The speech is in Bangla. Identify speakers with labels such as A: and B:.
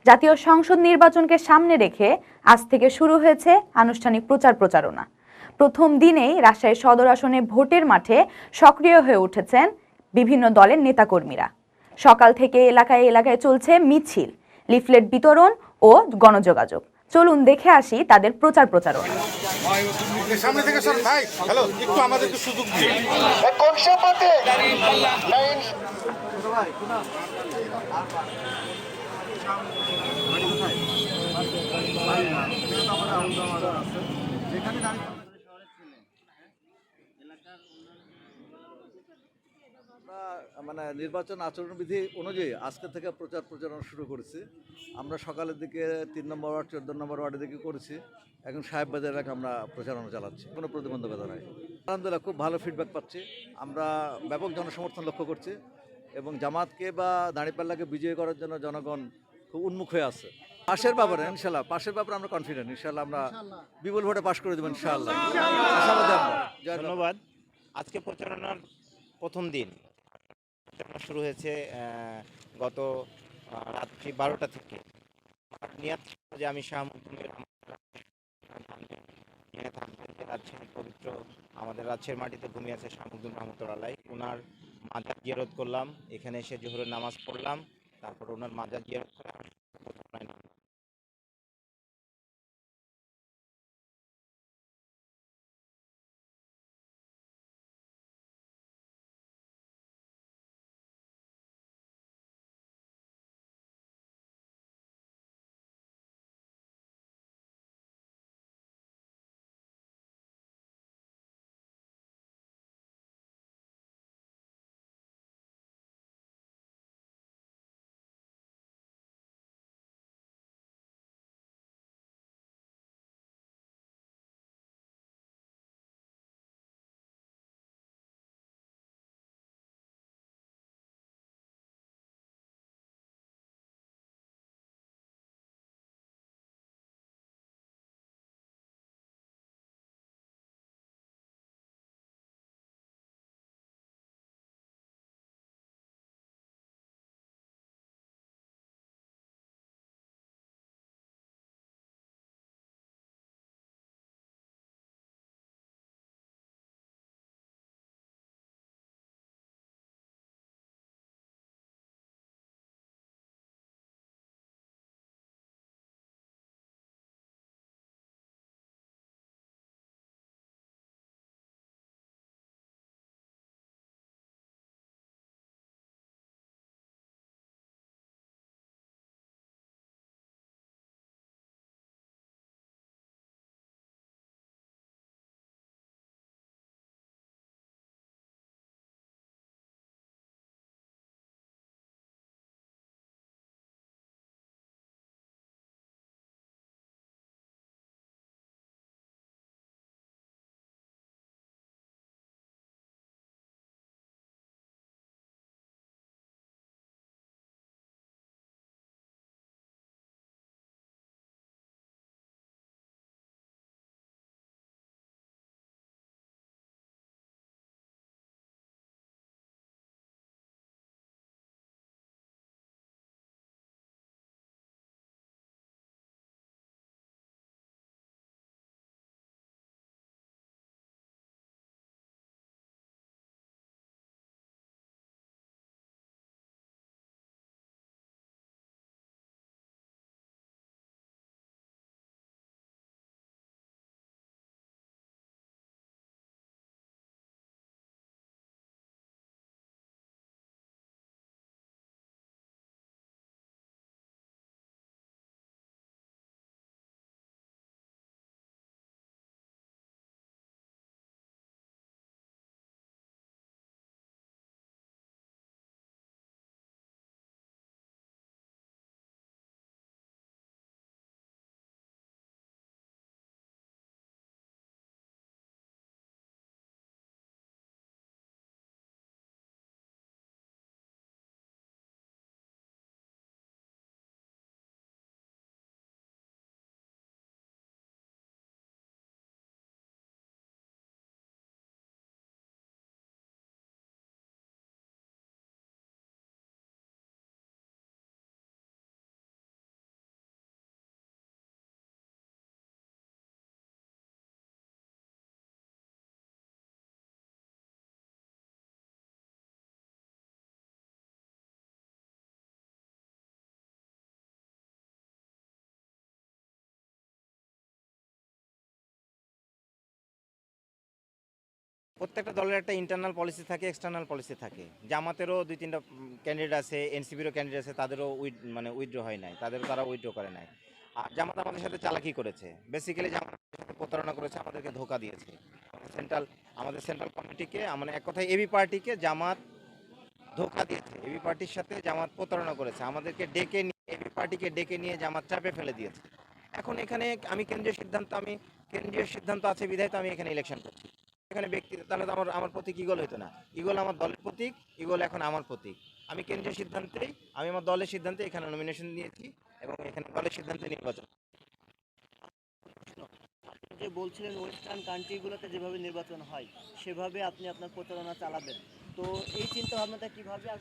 A: জাতীয় সংসদ নির্বাচনকে সামনে রেখে আজ থেকে শুরু হয়েছে আনুষ্ঠানিক প্রচারণা। প্রথম দিনেই রাজশাহী সদর আসনে ভোটের মাঠে সক্রিয় হয়ে উঠেছেন বিভিন্ন দলের নেতাকর্মীরা। সকাল থেকে এলাকায় এলাকায় চলছে মিছিল, লিফলেট বিতরণ ও গণযোগাযোগ। চলুন দেখে আসি তাদের প্রচারণা।
B: সামনে থেকে সর ভাই, হ্যালো, একটু আমাদেরকে সুযোগ দিন।
C: মানে নির্বাচন আচরণবিধি অনুযায়ী আজকে থেকে প্রচারণা শুরু করেছি। আমরা সকালের দিকে 3 নম্বর ওয়ার্ড, 14 নম্বর ওয়ার্ডের দিকে করেছি। এখন সাহেববাজার এলাকায় আমরা প্রচারণা চালাচ্ছি, কোনো প্রতিবন্ধকতা নাই। আলহামদুলিল্লাহ, খুব ভালো ফিডব্যাক পাচ্ছি। আমরা ব্যাপক জনসমর্থন লক্ষ্য করছি এবং জামাতকে বা দাঁড়িপাল্লাকে বিজয়ী করার জন্য জনগণ খুব উন্মুখ হয়ে আছে। পাশের ব্যাপারে আমরা কনফিডেন্ট, ইনশাল্লাহ আমরা বিপুল ভোটে পাশ করে দেবো ইনশাআল্লাহ।
D: ধন্যবাদ। আজকে প্রচারণার প্রথম দিন শুরু হয়েছে গত রাত্রি 12টা থেকে। নিয়াত যে আমি রাজশাহীর পবিত্র আমাদের রাজশাহীর মাটিতে ঘুমিয়ে আছে শাহ মখদুম রহমতুল্লাহ, ওনার মাজার জিয়ারত করলাম। এখানে এসে জোহরের নামাজ পড়লাম, তারপর ওনার মাজার জিয়ারত করে প্রত্যেকটা দলের একটা ইন্টারনাল পলিসি থাকে, এক্সটার্নাল পলিসি থাকে। জামাতেরও 2-3টা ক্যান্ডিডেট আছে, এনসিপিরও ক্যান্ডিডেট আছে, তাদেরও উইথড্র হয় নাই, তারা উইথড্র করে নাই। আর জামাত আমাদের সাথে চালাকি করেছে, বেসিক্যালি জামাত আমাদের সাথে প্রতারণা করেছে, আমাদেরকে ধোকা দিয়েছে। আমাদের সেন্ট্রাল কমিটিকে, মানে এক কথায় এবি পার্টিকে জামাত ধোকা দিয়েছে, এবি পার্টির সাথে জামাত প্রতারণা করেছে, আমাদেরকে ডেকে নিয়ে, এবি পার্টিকে ডেকে নিয়ে জামাত চাপে ফেলে দিয়েছে। এখন এখানে কেন্দ্রীয় সিদ্ধান্ত আছে বিধায় তো আমি এখানে ইলেকশন করছি। এখানে ব্যক্তি, তাহলে তো আমার প্রতীক ইগল হতো না, ইগল আমার দলের প্রতীক, ইগল এখন আমার প্রতীক। আমি আমার দলের সিদ্ধান্তে এখানে নমিনেশন দিয়েছি এবং এখানে দলের সিদ্ধান্তে নির্বাচন।
E: আপনি যে বলছিলেন ওয়েস্টার্ন কান্ট্রিগুলোতে যেভাবে নির্বাচন হয় সেভাবে আপনি আপনার প্রচারণা চালাবেন, তো এই চিন্তা ভাবনাটা কিভাবে আর